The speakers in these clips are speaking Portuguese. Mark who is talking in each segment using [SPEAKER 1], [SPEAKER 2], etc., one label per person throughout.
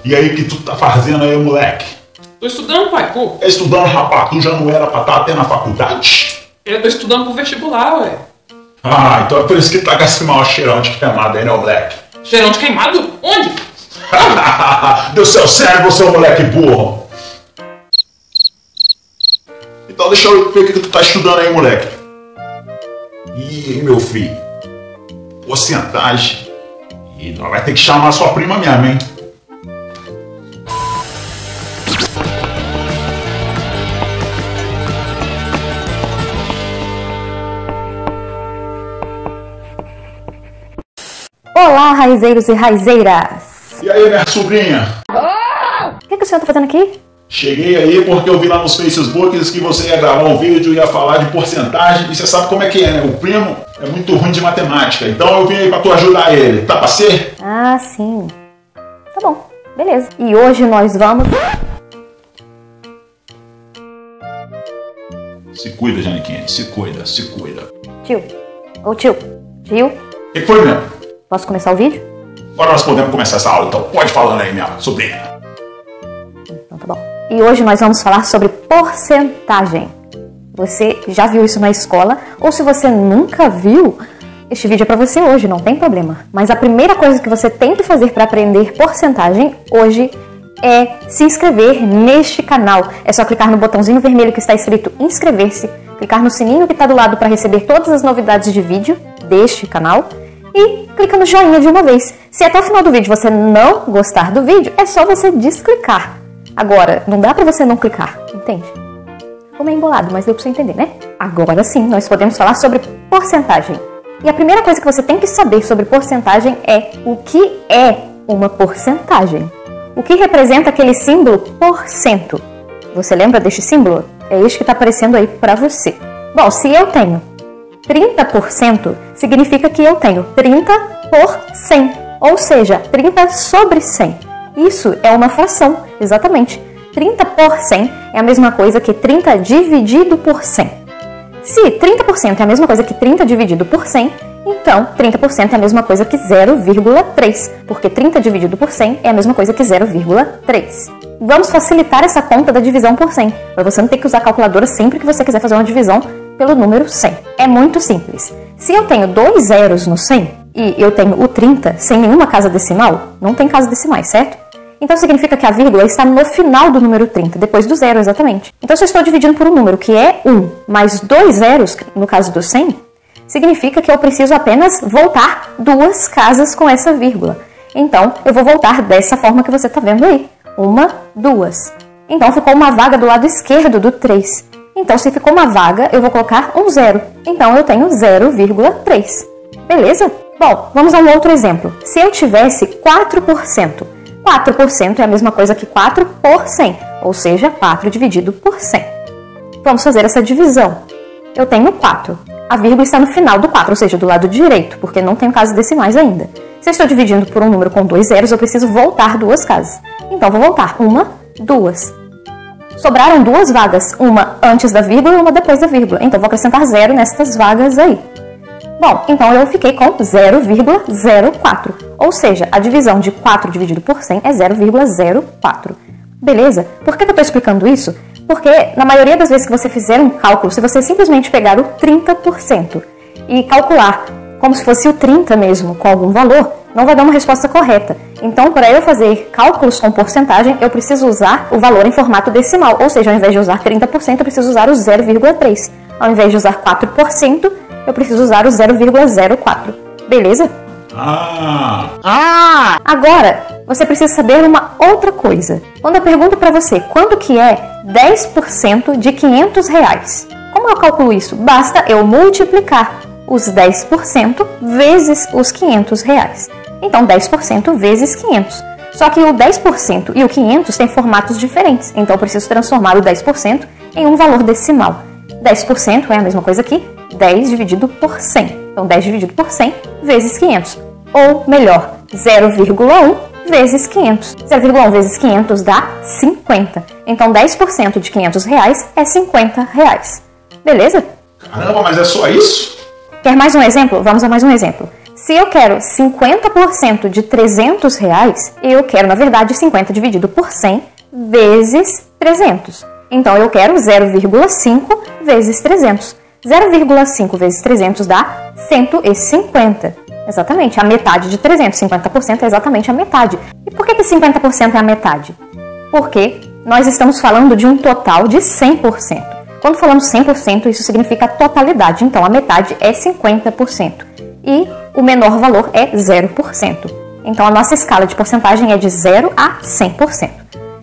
[SPEAKER 1] E aí, que tu tá fazendo aí, moleque?
[SPEAKER 2] Tô estudando, pai, pô.
[SPEAKER 1] Estudando, rapaz, tu já não era pra estar até na faculdade?
[SPEAKER 2] Eu tô estudando pro vestibular, ué.
[SPEAKER 1] Ah, então é por isso que tá com esse maior cheirão de queimado aí, né, moleque?
[SPEAKER 2] Cheirão de queimado? Onde?
[SPEAKER 1] Do seu cérebro, seu moleque burro. Então deixa eu ver o que tu tá estudando aí, moleque. Ih, meu filho. Porcentagem. Ih, nós vai ter que chamar sua prima mesmo, hein?
[SPEAKER 3] Olá, raizeiros e raizeiras!
[SPEAKER 1] E aí, minha sobrinha?
[SPEAKER 3] O que o senhor tá fazendo aqui?
[SPEAKER 1] Cheguei aí porque eu vi lá nos Facebooks que você ia gravar um vídeo e ia falar de porcentagem. E você sabe como é que é, né? O primo é muito ruim de matemática. Então eu vim aí pra tu ajudar ele. Tá pra ser?
[SPEAKER 3] Ah, sim. Tá bom, beleza. E hoje nós vamos...
[SPEAKER 1] Se cuida, Janiquinha. Se cuida, se cuida.
[SPEAKER 3] Tio. Ô tio. Tio.
[SPEAKER 1] O que foi mesmo?
[SPEAKER 3] Posso começar o vídeo?
[SPEAKER 1] Agora nós podemos começar essa aula, então pode falando aí, minha sobrinha.
[SPEAKER 3] Então tá bom. E hoje nós vamos falar sobre porcentagem. Você já viu isso na escola? Ou se você nunca viu, este vídeo é pra você hoje, não tem problema. Mas a primeira coisa que você tem que fazer para aprender porcentagem hoje é se inscrever neste canal. É só clicar no botãozinho vermelho que está escrito inscrever-se, clicar no sininho que está do lado para receber todas as novidades de vídeo deste canal e clica no joinha de uma vez. Se até o final do vídeo você não gostar do vídeo, é só você desclicar. Agora, não dá pra você não clicar, entende? Ficou meio embolado, mas deu pra você entender, né? Agora sim, nós podemos falar sobre porcentagem. E a primeira coisa que você tem que saber sobre porcentagem é o que é uma porcentagem. O que representa aquele símbolo %? Você lembra deste símbolo? É este que está aparecendo aí pra você. Bom, se eu tenho 30%, significa que eu tenho 30 por 100, ou seja, 30 sobre 100. Isso é uma fração, exatamente. 30 por 100 é a mesma coisa que 30 dividido por 100. Se 30% é a mesma coisa que 30 dividido por 100, então 30% é a mesma coisa que 0,3, porque 30 dividido por 100 é a mesma coisa que 0,3. Vamos facilitar essa conta da divisão por 100, para você não ter que usar a calculadora sempre que você quiser fazer uma divisão pelo número 100. É muito simples. Se eu tenho 2 zeros no 100 e eu tenho o 30 sem nenhuma casa decimal, não tem casa decimais, certo? Então significa que a vírgula está no final do número 30, depois do zero exatamente. Então se eu estou dividindo por um número que é 1 mais 2 zeros, no caso do 100, significa que eu preciso apenas voltar 2 casas com essa vírgula. Então eu vou voltar dessa forma que você está vendo aí. 1, 2. Então ficou uma vaga do lado esquerdo do 3. Então se ficou uma vaga, eu vou colocar um zero. Então eu tenho 0,3. Beleza? Bom, vamos a um outro exemplo. Se eu tivesse 4%, 4% é a mesma coisa que 4 por 100, ou seja, 4 dividido por 100. Vamos fazer essa divisão. Eu tenho 4. A vírgula está no final do 4, ou seja, do lado direito, porque não tenho casas decimais ainda. Se eu estou dividindo por um número com 2 zeros, eu preciso voltar 2 casas. Então, vou voltar 1, 2. Sobraram 2 vagas, uma antes da vírgula e uma depois da vírgula. Então, vou acrescentar 0 nestas vagas aí. Bom, então eu fiquei com 0,04, ou seja, a divisão de 4 dividido por 100 é 0,04. Beleza? Por que eu estou explicando isso? Porque na maioria das vezes que você fizer um cálculo, se você simplesmente pegar o 30% e calcular como se fosse o 30 mesmo, com algum valor, não vai dar uma resposta correta. Então, para eu fazer cálculos com porcentagem, eu preciso usar o valor em formato decimal, ou seja, ao invés de usar 30%, eu preciso usar o 0,3. Ao invés de usar 4%, eu preciso usar o 0,04. Beleza? Agora, você precisa saber uma outra coisa. Quando eu pergunto para você quanto que é 10% de R$500, como eu calculo isso? Basta eu multiplicar os 10% vezes os R$500. Então, 10% vezes 500. Só que o 10% e o 500 têm formatos diferentes. Então, eu preciso transformar o 10% em um valor decimal. 10% é a mesma coisa que 10 dividido por 100. Então, 10 dividido por 100 vezes 500. Ou, melhor, 0,1 vezes 500. 0,1 vezes 500 dá 50. Então, 10% de R$500 é R$50. Beleza?
[SPEAKER 1] Caramba, mas é só isso?
[SPEAKER 3] Quer mais um exemplo? Vamos a mais um exemplo. Se eu quero 50% de R$300, eu quero, na verdade, 50 dividido por 100 vezes 300. Então, eu quero 0,5 vezes 300. 0,5 vezes 300 dá 150. Exatamente, a metade de 300. 50% é exatamente a metade. E por que 50% é a metade? Porque nós estamos falando de um total de 100%. Quando falamos 100%, isso significa a totalidade. Então, a metade é 50%. E o menor valor é 0%. Então, a nossa escala de porcentagem é de 0 a 100%.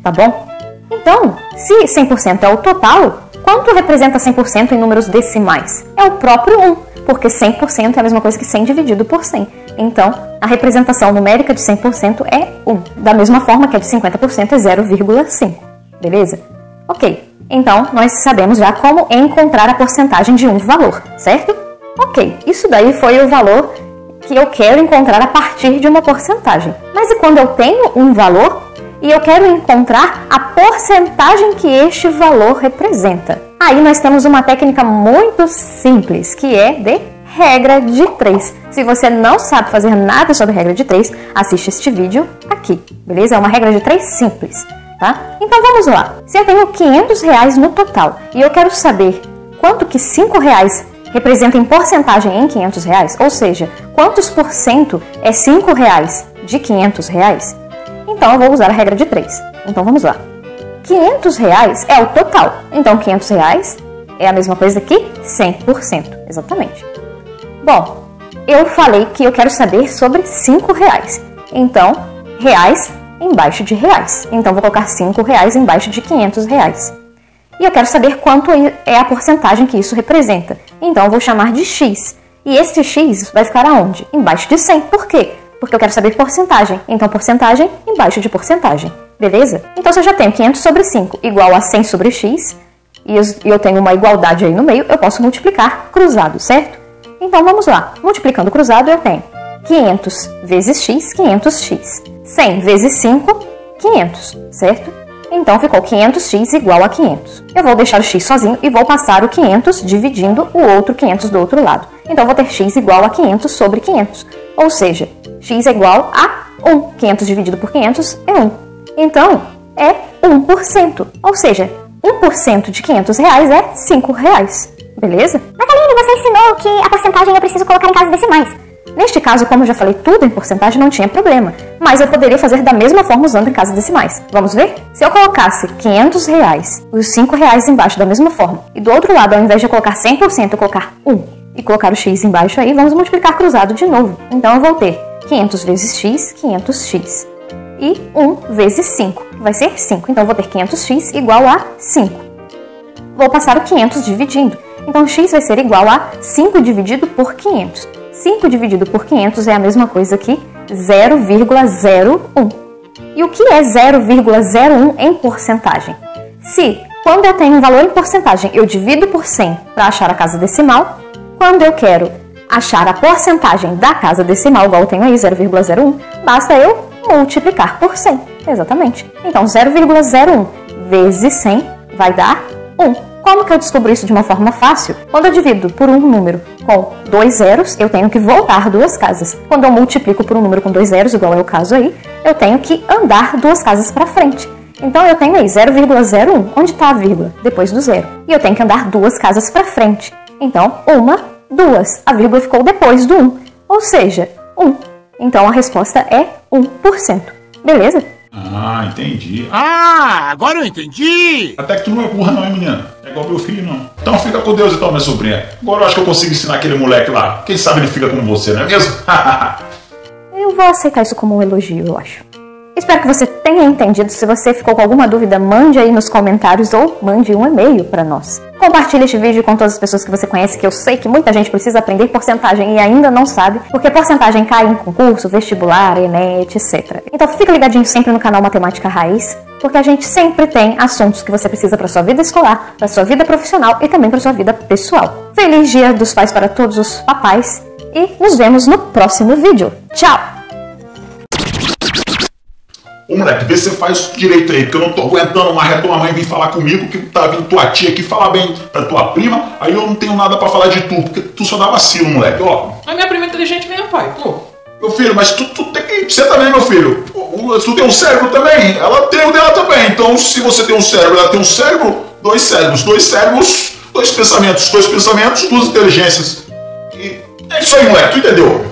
[SPEAKER 3] Tá bom? Então, se 100% é o total, quanto representa 100% em números decimais? É o próprio 1, porque 100% é a mesma coisa que 100 dividido por 100. Então, a representação numérica de 100% é 1. Da mesma forma que a de 50% é 0,5. Beleza? Ok. Então, nós sabemos já como encontrar a porcentagem de um valor, certo? Ok. Isso daí foi o valor que eu quero encontrar a partir de uma porcentagem. Mas e quando eu tenho um valor e eu quero encontrar a porcentagem que este valor representa? Aí nós temos uma técnica muito simples, que é de regra de 3. Se você não sabe fazer nada sobre regra de 3, assiste este vídeo aqui, beleza? É uma regra de 3 simples, tá? Então vamos lá. Se eu tenho R$500 no total e eu quero saber quanto que R$5 representa em porcentagem em R$500, ou seja, quantos por cento é R$5 de R$500, então eu vou usar a regra de 3. Então vamos lá. R$500 é o total. Então R$500 é a mesma coisa que 100%. Exatamente. Bom, eu falei que eu quero saber sobre R$5. Então, reais embaixo de reais. Então vou colocar R$5 embaixo de R$500. E eu quero saber quanto é a porcentagem que isso representa. Então eu vou chamar de X. E esse X vai ficar aonde? Embaixo de 100. Por quê? Porque eu quero saber porcentagem. Então, porcentagem embaixo de porcentagem. Beleza? Então, se eu já tenho 500 sobre 5 igual a 100 sobre x, e eu tenho uma igualdade aí no meio, eu posso multiplicar cruzado, certo? Então, vamos lá. Multiplicando cruzado, eu tenho 500 vezes x, 500x. 100 vezes 5, 500, certo? Então, ficou 500x igual a 500. Eu vou deixar o x sozinho e vou passar o 500 dividindo o outro 500 do outro lado. Então, eu vou ter x igual a 500 sobre 500. Ou seja, x é igual a 1. 500 dividido por 500 é 1. Então, é 1%. Ou seja, 1% de R$500 é R$5. Beleza?
[SPEAKER 4] Mas, Aline, você ensinou que a porcentagem eu preciso colocar em casas decimais.
[SPEAKER 3] Neste caso, como eu já falei tudo em porcentagem, não tinha problema. Mas eu poderia fazer da mesma forma usando em casas decimais. Vamos ver? Se eu colocasse R$500 e os R$5 embaixo da mesma forma, e do outro lado, ao invés de eu colocar 100%, eu colocar 1 e colocar o x embaixo aí, vamos multiplicar cruzado de novo. Então eu vou ter 500 vezes x, 500x. E 1 vezes 5, que vai ser 5. Então eu vou ter 500x igual a 5. Vou passar o 500 dividindo. Então x vai ser igual a 5 dividido por 500. 5 dividido por 500 é a mesma coisa que 0,01. E o que é 0,01 em porcentagem? Se, quando eu tenho um valor em porcentagem, eu divido por 100 para achar a casa decimal, quando eu quero achar a porcentagem da casa decimal, igual eu tenho aí, 0,01, basta eu multiplicar por 100. Exatamente. Então, 0,01 vezes 100 vai dar 1. Como que eu descubro isso de uma forma fácil? Quando eu divido por um número com 2 zeros, eu tenho que voltar 2 casas. Quando eu multiplico por um número com 2 zeros, igual é o caso aí, eu tenho que andar 2 casas para frente. Então eu tenho aí 0,01, onde está a vírgula? Depois do zero. E eu tenho que andar 2 casas para frente. Então, 1, 2. A vírgula ficou depois do 1, ou seja, 1. Então a resposta é 1%. Beleza?
[SPEAKER 1] Ah, entendi.
[SPEAKER 5] Ah, agora eu entendi!
[SPEAKER 1] Até que tu não é burra não, hein, menina? É igual meu filho, não. Então fica com Deus então, minha sobrinha. Agora eu acho que eu consigo ensinar aquele moleque lá. Quem sabe ele fica como você, não é mesmo?
[SPEAKER 3] Eu vou aceitar isso como um elogio, eu acho. Espero que você tenha entendido. Se você ficou com alguma dúvida, mande aí nos comentários ou mande um e-mail para nós. Compartilhe este vídeo com todas as pessoas que você conhece, que eu sei que muita gente precisa aprender porcentagem e ainda não sabe, porque porcentagem cai em concurso, vestibular, Enem, etc. Então fica ligadinho sempre no canal Matemática Raiz, porque a gente sempre tem assuntos que você precisa para sua vida escolar, para sua vida profissional e também para sua vida pessoal. Feliz Dia dos Pais para todos os papais e nos vemos no próximo vídeo. Tchau!
[SPEAKER 1] Ô moleque, vê se você faz isso direito aí, porque eu não tô aguentando mais a tua mãe vir falar comigo, que tá vindo tua tia aqui falar bem pra tua prima, aí eu não tenho nada pra falar de tu, porque tu só dá vacilo, moleque, ó.
[SPEAKER 2] Mas minha prima é inteligente mesmo, pai, pô.
[SPEAKER 1] Meu filho, mas tu tem que... Você também, meu filho. Tu tem um cérebro também. Ela tem o dela também. Então, se você tem um cérebro, ela tem um cérebro, dois cérebros, dois pensamentos, duas inteligências. E é isso aí, moleque. Tu entendeu?